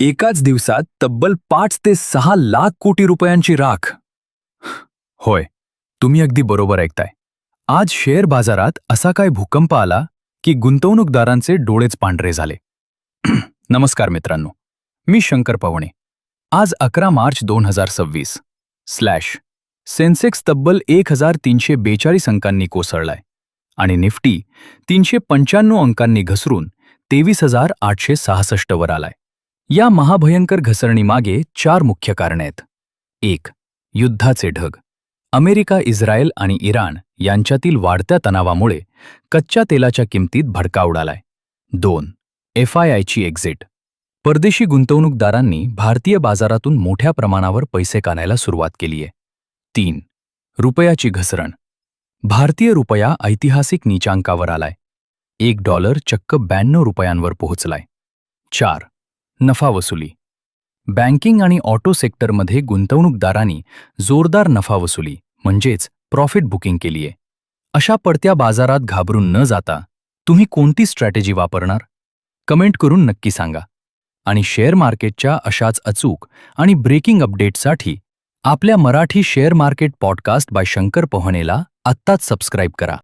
एकाच दिवसात तब्बल 5 ते 6 लाख कोटी रुपयांची राख. होय, तुम्ही अगदी बरोबर ऐकताय. आज शेअर बाजारात असा काय भूकंप आला की गुंतवणूकदारांचे डोळेच पांढरे झाले. नमस्कार मित्रांनो, मी शंकर पवणे. आज 11 मार्च 2026 स्लॅश सेन्सेक्स तब्बल 1342 अंकांनी कोसळलाय आणि निफ्टी 395 अंकांनी घसरून 23,866 वर आलाय. या महाभयंकर घसरणीमागे 4 मुख्य कारणे आहेत. 1. युद्धाचे ढग. अमेरिका, इस्रायल आणि इराण यांच्यातील वाढत्या तणावामुळे कच्च्या तेलाच्या किमतीत भडका उडालाय. 2. FIIची एक्झिट. परदेशी गुंतवणूकदारांनी भारतीय बाजारातून मोठ्या प्रमाणावर पैसे काढायला सुरुवात केलीय. 3. रुपयाची घसरण. भारतीय रुपया ऐतिहासिक नीचांकावर आलाय. $1 चक्क 92 रुपयांवर पोहोचलाय. 4. नफा वसुली. बँकिंग आणि ऑटो सेक्टरमध्ये गुंतवणूकदारांनी जोरदार नफा वसुली म्हणजेच प्रॉफिट बुकिंग केलीय. अशा पडत्या बाजारात घाबरून न जाता तुम्ही कोणती स्ट्रॅटेजी वापरणार? कमेंट करून नक्की सांगा. आणि शेअर मार्केटच्या अशाच अचूक आणि ब्रेकिंग अपडेटसाठी आपल्या Marathi share market podcast by Shankar पवणेला आत्ताच सबस्क्राईब करा.